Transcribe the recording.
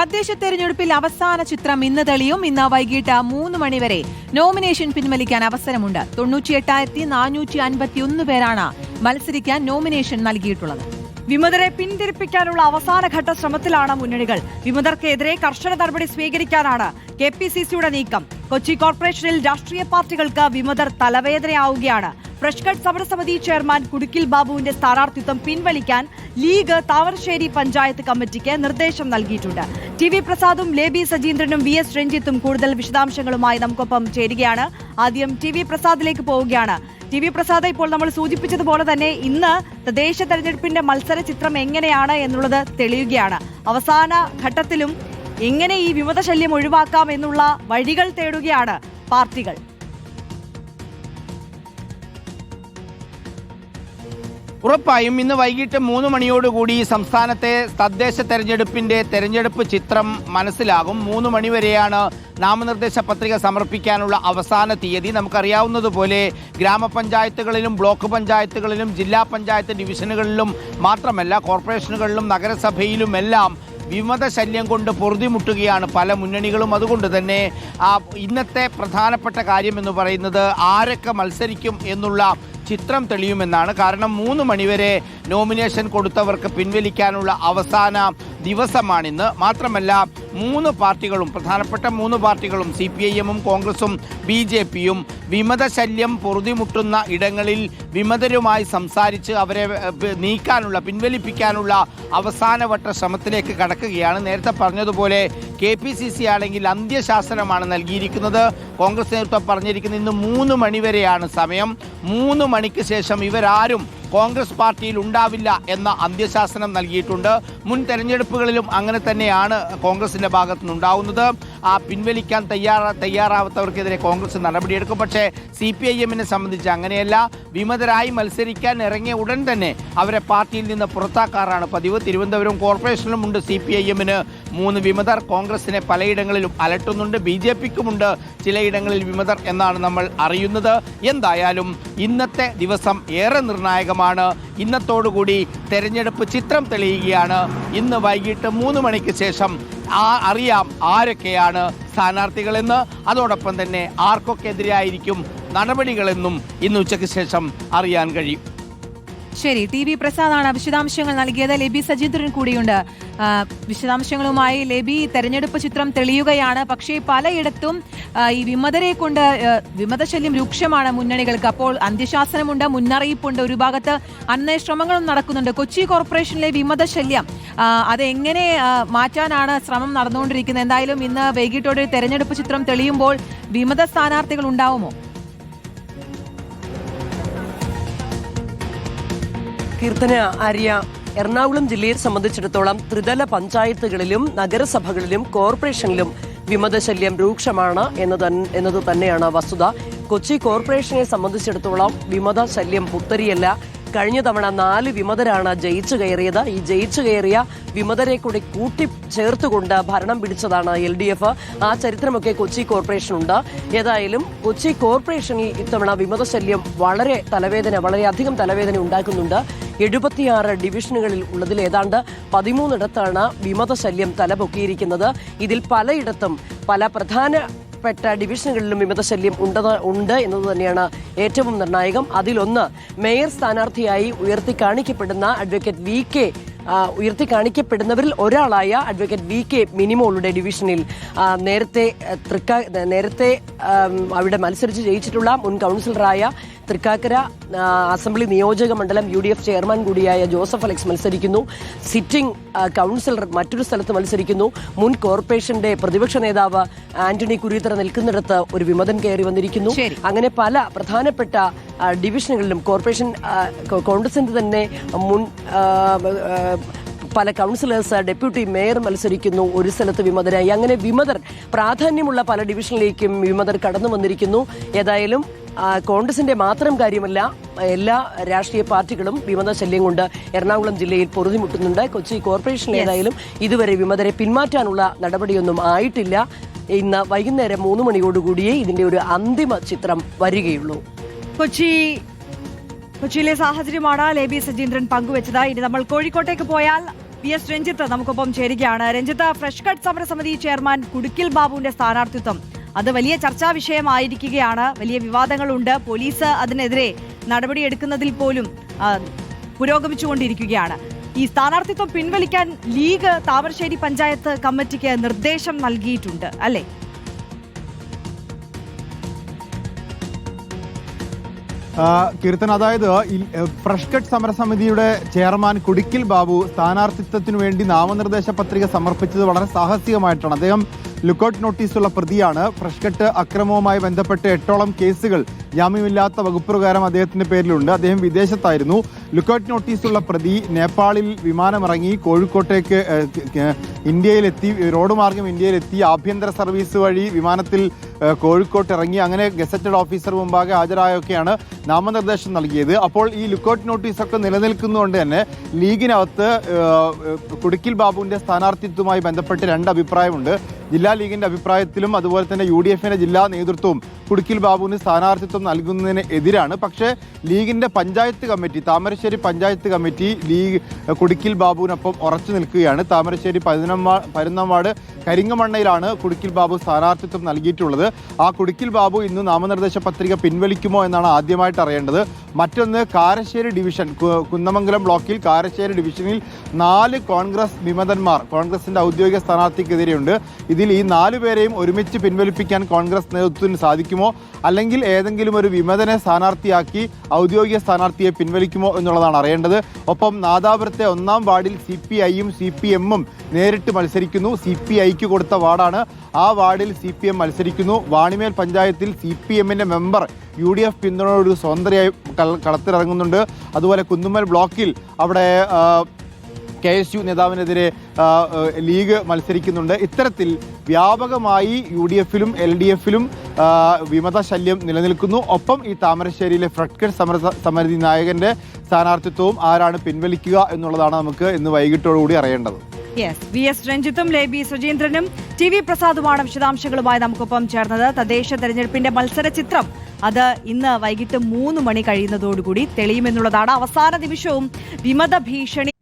തദ്ദേശ തെരഞ്ഞെടുപ്പിൽ അവസാന ചിത്രം ഇന്ന് തെളിയും. ഇന്ന് വൈകിട്ട് 3 മണിവരെ നോമിനേഷൻ പിൻവലിക്കാൻ അവസരമുണ്ട്. 98,451 പേരാണ് മത്സരിക്കാൻ നോമിനേഷൻ നൽകിയിട്ടുള്ളത്. വിമതരെ പിന്തിരിപ്പിക്കാനുള്ള അവസാനഘട്ട ശ്രമത്തിലാണ് മുന്നണികൾ. വിമതർക്കെതിരെ കർശന നടപടി സ്വീകരിക്കാനാണ് KPCCയുടെ നീക്കം. കൊച്ചി കോർപ്പറേഷനിൽ രാഷ്ട്രീയ പാർട്ടികൾക്ക് വിമതർ തലവേദനയാവുകയാണ്. ഫ്രഷ് കട്ട് സമരസമിതി ചെയർമാൻ കുടുക്കിൽ ബാബുവിന്റെ സ്ഥാനാർത്ഥിത്വം പിൻവലിക്കാൻ ലീഗ് താമരശ്ശേരി പഞ്ചായത്ത് കമ്മിറ്റിക്ക് നിർദ്ദേശം നൽകിയിട്ടുണ്ട്. TV പ്രസാദും ലേബി സജീന്ദ്രനും VS രഞ്ജിത്തും കൂടുതൽ വിശദാംശങ്ങളുമായി നമുക്കൊപ്പം ചേരുകയാണ്. ആദ്യം TV പ്രസാദിലേക്ക് പോവുകയാണ്. TV പ്രസാദ്, ഇപ്പോൾ നമ്മൾ സൂചിപ്പിച്ചതുപോലെ തന്നെ ഇന്ന് തദ്ദേശ തെരഞ്ഞെടുപ്പിന്റെ മത്സര ചിത്രം എങ്ങനെയാണ് എന്നുള്ളത് തെളിയുകയാണ്. അവസാന ഘട്ടത്തിലും എങ്ങനെ ഈ വിമതശല്യം ഒഴിവാക്കാം എന്നുള്ള വഴികൾ തേടുകയാണ് പാർട്ടികൾ. ഉറപ്പായും ഇന്ന് വൈകിട്ട് 3 മണിയോടുകൂടി സംസ്ഥാനത്തെ തദ്ദേശ തെരഞ്ഞെടുപ്പ് ചിത്രം മനസ്സിലാകും. 3 മണിവരെയാണ് നാമനിർദ്ദേശ പത്രിക സമർപ്പിക്കാനുള്ള അവസാന തീയതി. നമുക്കറിയാവുന്നതുപോലെ ഗ്രാമപഞ്ചായത്തുകളിലും ബ്ലോക്ക് പഞ്ചായത്തുകളിലും ജില്ലാ പഞ്ചായത്ത് ഡിവിഷനുകളിലും മാത്രമല്ല കോർപ്പറേഷനുകളിലും നഗരസഭയിലുമെല്ലാം വിമതശല്യം കൊണ്ട് പൊറുതിമുട്ടുകയാണ് പല മുന്നണികളും. അതുകൊണ്ട് തന്നെ ഇന്നത്തെ പ്രധാനപ്പെട്ട കാര്യം എന്ന് പറയുന്നത് ആരൊക്കെ മത്സരിക്കും എന്നുള്ള ചിത്രം തെളിയുമെന്നാണ്. കാരണം 3 മണിവരെ നോമിനേഷൻ കൊടുത്തവർക്ക് പിൻവലിക്കാനുള്ള അവസാന ദിവസമാണിന്ന്. മാത്രമല്ല 3 പാർട്ടികളും, പ്രധാനപ്പെട്ട 3 പാർട്ടികളും CPIM-ഉം കോൺഗ്രസും BJP-യും വിമതശല്യം പൊറുതിമുട്ടുന്ന ഇടങ്ങളിൽ വിമതരുമായി സംസാരിച്ച് അവരെ പിൻവലിപ്പിക്കാനുള്ള അവസാനവട്ട ശ്രമത്തിലേക്ക് കടക്കുകയാണ്. നേരത്തെ പറഞ്ഞതുപോലെ KPCC ആണെങ്കിൽ അന്ത്യശാസനമാണ് നൽകിയിരിക്കുന്നത്. കോൺഗ്രസ് നേതൃത്വം പറഞ്ഞിരിക്കുന്നത് ഇന്ന് 3 മണിവരെയാണ് സമയം. 3 മണിക്ക് ശേഷം ഇവരാരും കോൺഗ്രസ് പാർട്ടിയിൽ ഉണ്ടാവില്ല എന്ന അന്ത്യശാസനം നൽകിയിട്ടുണ്ട്. മുൻ തെരഞ്ഞെടുപ്പുകളിലും അങ്ങനെ തന്നെയാണ് കോൺഗ്രസിന്റെ ഭാഗത്തുനിന്നുണ്ടാവുന്നത്. പിൻവലിക്കാൻ തയ്യാറാവാത്തവർക്കെതിരെ കോൺഗ്രസ് നടപടിയെടുക്കും. പക്ഷേ CPIM-നെ സംബന്ധിച്ച് അങ്ങനെയല്ല. വിമതരായി മത്സരിക്കാൻ ഇറങ്ങിയ ഉടൻ തന്നെ അവരെ പാർട്ടിയിൽ നിന്ന് പുറത്താക്കാറാണ് പതിവ്. തിരുവനന്തപുരം കോർപ്പറേഷനിലുമുണ്ട് CPIM-ന് 3 വിമതർ. കോൺഗ്രസിനെ പലയിടങ്ങളിലും അലട്ടുന്നുണ്ട്. BJP-ക്കുമുണ്ട് ചിലയിടങ്ങളിൽ വിമതർ എന്നാണ് നമ്മൾ അറിയുന്നത്. എന്തായാലും ഇന്നത്തെ ദിവസം ഏറെ നിർണായകമാണ്. ഇന്നത്തോടുകൂടി തെരഞ്ഞെടുപ്പ് ചിത്രം തെളിയുകയാണ്. ഇന്ന് വൈകിട്ട് 3 മണിക്ക് ശേഷം അറിയാം ആരൊക്കെയാണ് സ്ഥാനാർത്ഥികളെന്ന്. അതോടൊപ്പം തന്നെ ആർക്കൊക്കെ എതിരായിരിക്കും നടപടികളെന്നും ഇന്ന് ഉച്ചയ്ക്ക് ശേഷം അറിയാൻ കഴിയും. ശരി, TV പ്രസാദാണ് വിശദാംശങ്ങൾ നൽകിയത്. ലേബി സജീന്ദ്രൻ കൂടിയുണ്ട്. വിശദാംശങ്ങളുമായി ലേബി, തെരഞ്ഞെടുപ്പ് ചിത്രം തെളിയുകയാണ്. പക്ഷേ പലയിടത്തും ഈ വിമതരെ കൊണ്ട് വിമതശല്യം രൂക്ഷമാണ് മുന്നണികൾക്ക്. അപ്പോൾ അന്ത്യശാസനമുണ്ട്, മുന്നറിയിപ്പുണ്ട്, ഒരു ഭാഗത്ത് അന്വേഷണങ്ങളും നടക്കുന്നുണ്ട്. കൊച്ചി കോർപ്പറേഷനിലെ വിമതശല്യം അതെങ്ങനെ മാറ്റാനാണ് ശ്രമം നടന്നുകൊണ്ടിരിക്കുന്നത്? എന്തായാലും ഇന്ന് വൈകിട്ടോടെ തെരഞ്ഞെടുപ്പ് ചിത്രം തെളിയുമ്പോൾ വിമത സ്ഥാനാർത്ഥികൾ ഉണ്ടാവുമോ? കീർത്തന, ആര്യ, എറണാകുളം ജില്ലയെ സംബന്ധിച്ചിടത്തോളം ത്രിതല പഞ്ചായത്തുകളിലും നഗരസഭകളിലും കോർപ്പറേഷനിലും വിമതശല്യം രൂക്ഷമാണ് എന്നത് തന്നെയാണ് വസ്തുത. കൊച്ചി കോർപ്പറേഷനെ സംബന്ധിച്ചിടത്തോളം വിമതശല്യം പുത്തരിയല്ല. കഴിഞ്ഞ തവണ 4 വിമതരാണ് ജയിച്ചു കയറിയത്. ഈ ജയിച്ചു കയറിയ വിമതരെ കൂടി കൂട്ടിച്ചേർത്തുകൊണ്ട് ഭരണം പിടിച്ചതാണ് LDF. ആ ചരിത്രമൊക്കെ കൊച്ചി കോർപ്പറേഷനുണ്ട്. ഏതായാലും കൊച്ചി കോർപ്പറേഷനിൽ ഇത്തവണ വിമതശല്യം വളരെയധികം തലവേദന ഉണ്ടാക്കുന്നുണ്ട്. 76 ഡിവിഷനുകളിൽ ഉള്ളതിൽ ഏതാണ്ട് 13ഇടത്താണ് വിമതശല്യം തലപൊക്കിയിരിക്കുന്നത്. ഇതിൽ പലയിടത്തും പല പ്രധാനപ്പെട്ട ഡിവിഷനുകളിലും വിമതശല്യം ഉണ്ട് എന്നത് തന്നെയാണ് ഏറ്റവും നിർണായകം. അതിലൊന്ന് മേയർ സ്ഥാനാർത്ഥിയായി ഉയർത്തിക്കാണിക്കപ്പെടുന്ന അഡ്വക്കേറ്റ് VK ഉയർത്തിക്കാണിക്കപ്പെടുന്നവരിൽ ഒരാളായ അഡ്വക്കേറ്റ് VK മിനിമോളുടെ ഡിവിഷനിൽ നേരത്തെ അവിടെ മത്സരിച്ച് ജയിച്ചിട്ടുള്ള മുൻ കൗൺസിലറായ തൃക്കാക്കര അസംബ്ലി നിയോജക മണ്ഡലം UDF ചെയർമാൻ കൂടിയായ ജോസഫ് അലക്സ് മത്സരിക്കുന്നു. സിറ്റിംഗ് കൗൺസിലർ മറ്റൊരു സ്ഥലത്ത് മത്സരിക്കുന്നു. മുൻ കോർപ്പറേഷന്റെ പ്രതിപക്ഷ നേതാവ് ആന്റണി കുരീത്തറ നിൽക്കുന്നിടത്ത് ഒരു വിമതൻ കയറി വന്നിരിക്കുന്നു. അങ്ങനെ പല പ്രധാനപ്പെട്ട ഡിവിഷനുകളിലും കോർപ്പറേഷൻ കോൺഗ്രസിന്റെ തന്നെ മുൻ പല കൗൺസിലേഴ്സ്, ഡെപ്യൂട്ടി മേയർ മത്സരിക്കുന്നു. ഒരു സ്ഥലത്ത് വിമതരായി. അങ്ങനെ വിമതർ പ്രാധാന്യമുള്ള പല ഡിവിഷനിലേക്കും വിമതർ കടന്നു വന്നിരിക്കുന്നു. ഏതായാലും കോൺഗ്രസിന്റെ മാത്രം കാര്യമല്ല, എല്ലാ രാഷ്ട്രീയ പാർട്ടികളും വിമതശല്യം കൊണ്ട് എറണാകുളം ജില്ലയിൽ പൊറുതിമുട്ടുന്നുണ്ട്. കൊച്ചി കോർപ്പറേഷനിൽ ഏതായാലും ഇതുവരെ വിമതരെ പിന്മാറ്റാനുള്ള നടപടിയൊന്നും ആയിട്ടില്ല. ഇന്ന് വൈകുന്നേരം 3 മണിയോടുകൂടിയേ ഇതിന്റെ ഒരു അന്തിമ ചിത്രം വരികയുള്ളൂ. കൊച്ചിയിലെ സാഹചര്യമാണ് ലേബി സജീന്ദ്രൻ പങ്കുവച്ചത്. ഇനി നമ്മൾ കോഴിക്കോട്ടേക്ക് പോയാൽ PS രഞ്ജിത്ത് നമുക്കൊപ്പം ചേരുകയാണ്. രഞ്ജിത്ത്, ഫ്രഷ് കട്ട് സമരസമിതി ചെയർമാൻ കുടുക്കിൽ ബാബുവിന്റെ സ്ഥാനാർത്ഥിത്വം അത് വലിയ ചർച്ചാ വിഷയമായിരിക്കുകയാണ്. വലിയ വിവാദങ്ങളുണ്ട്. പോലീസ് അതിനെതിരെ നടപടിയെടുക്കുന്നതിൽ പോലും പുരോഗമിച്ചുകൊണ്ടിരിക്കുകയാണ്. ഈ സ്ഥാനാർത്ഥിത്വം പിൻവലിക്കാൻ ലീഗ് താമരശ്ശേരി പഞ്ചായത്ത് കമ്മിറ്റിക്ക് നിർദ്ദേശം നൽകിയിട്ടുണ്ട് അല്ലേ? കീർത്തൻ, അതായത് ഫ്രഷ് കട്ട് സമരസമിതിയുടെ ചെയർമാൻ കുടിക്കിൽ ബാബു സ്ഥാനാർത്ഥിത്വത്തിനു വേണ്ടി നാമനിർദ്ദേശ പത്രിക സമർപ്പിച്ചത് വളരെ സാഹസികമായിട്ടാണ്. അദ്ദേഹം ലുക്കൌട്ട് നോട്ടീസുള്ള പ്രതിയാണ്. ഫ്രഷ് കട്ട് അക്രമവുമായി ബന്ധപ്പെട്ട് 8ഓളം കേസുകൾ ജാമ്യമില്ലാത്ത വകുപ്പ് പ്രകാരം അദ്ദേഹത്തിന്റെ പേരിലുണ്ട്. അദ്ദേഹം വിദേശത്തായിരുന്നു. ലുക്കൌട്ട് നോട്ടീസുള്ള പ്രതി നേപ്പാളിൽ വിമാനമിറങ്ങി കോഴിക്കോട്ടേക്ക് ഇന്ത്യയിലെത്തി, റോഡ് മാർഗം ഇന്ത്യയിലെത്തി, ആഭ്യന്തര സർവീസ് വഴി വിമാനത്തിൽ കോഴിക്കോട്ട് ഇറങ്ങി, അങ്ങനെ ഗസറ്റഡ് ഓഫീസർ മുമ്പാകെ ഹാജരായൊക്കെയാണ് നാമനിർദ്ദേശം നൽകിയത്. അപ്പോൾ ഈ ലുക്കൌട്ട് നോട്ടീസൊക്കെ നിലനിൽക്കുന്നതുകൊണ്ട് തന്നെ ലീഗിനകത്ത് കുടുക്കിൽ ബാബുവിന്റെ സ്ഥാനാർത്ഥിത്വവുമായി ബന്ധപ്പെട്ട് 2 അഭിപ്രായമുണ്ട്. ജില്ലാ ലീഗിന്റെ അഭിപ്രായത്തിലും അതുപോലെ തന്നെ UDFന്റെ ജില്ലാ നേതൃത്വവും കുടുക്കിൽ ബാബുവിന് സ്ഥാനാർത്ഥിത്വം നൽകുന്നതിന് എതിരാണ്. പക്ഷേ ലീഗിന്റെ panchayat committee, Thamarassery panchayat committee league Kudukkil ബാബുവിനൊപ്പം ഉറച്ചു നിൽക്കുകയാണ്. താമരശ്ശേരി 11 വാർഡ് കരിങ്ങമണ്ണയിലാണ് കുടുക്കിൽ ബാബു സ്ഥാനാർത്ഥിത്വം നൽകിയിട്ടുള്ളത്. ആ കുടുക്കിൽ ബാബു ഇന്ന് നാമനിർദ്ദേശ പത്രിക പിൻവലിക്കുമോ എന്നാണ് ആദ്യമായിട്ട് അറിയേണ്ടത്. മറ്റൊന്ന്, കാരശ്ശേരി ഡിവിഷൻ, കുന്നമംഗലം ബ്ലോക്കിൽ കാരശ്ശേരി ഡിവിഷനിൽ 4 കോൺഗ്രസ് വിമതന്മാർ കോൺഗ്രസിന്റെ ഔദ്യോഗിക സ്ഥാനാർത്ഥിക്കെതിരെയുണ്ട്. ഇതിൽ ഈ 4 പേരെയും ഒരുമിച്ച് പിൻവലിപ്പിക്കാൻ കോൺഗ്രസ് നേതൃത്വത്തിന് സാധിക്കുമോ, അല്ലെങ്കിൽ ഏതെങ്കിലും ഒരു വിമതനെ സ്ഥാനാർത്ഥിയാക്കി ഔദ്യോഗിക സ്ഥാനാർത്ഥിയെ പിൻവലിക്കുമോ എന്നുള്ളതാണ് അറിയേണ്ടത്. ഒപ്പം നാദാപുരത്തെ 1-ാം വാർഡിൽ CPIയും CPMും നേരിട്ട് മത്സരിക്കുന്നു. CPIക്ക് കൊടുത്ത വാർഡാണ്. ആ വാർഡിൽ CPM മത്സരിക്കുന്നു. വാണിമേൽ പഞ്ചായത്തിൽ CPMന്റെ മെമ്പർ UDF പിന്തുണയോട് സ്വതന്ത്രയായി കളത്തിലിറങ്ങുന്നുണ്ട്. അതുപോലെ കുന്നുമ്മൽ ബ്ലോക്കിൽ അവിടെ KSU നേതാവിനെതിരെ ലീഗ് മത്സരിക്കുന്നുണ്ട്. ഇത്തരത്തിൽ വ്യാപകമായി UDFലും LDFലും വിമത ശല്യം നിലനിൽക്കുന്നു. ഒപ്പം ഈ താമരശ്ശേരിയിലെ ഫ്രഷ് കട്ട് സമരസമിതി നായകന്റെ സ്ഥാനാർത്ഥിത്വവും ആരാണ് പിൻവലിക്കുക എന്നുള്ളതാണ് നമുക്ക് ഇന്ന് വൈകിട്ടോടുകൂടി അറിയേണ്ടത്. VS രഞ്ജിത്തും ലേബി സുജീന്ദ്രനും TV പ്രസാദുമാണ് വിശദാംശങ്ങളുമായി നമുക്കൊപ്പം ചേർന്നത്. തദ്ദേശ തെരഞ്ഞെടുപ്പിന്റെ മത്സര ചിത്രം അത് ഇന്ന് വൈകിട്ട് 3 മണി കഴിയുന്നതോടുകൂടി തെളിയുമെന്നുള്ളതാണ്. അവസാന നിമിഷവും വിമത ഭീഷണി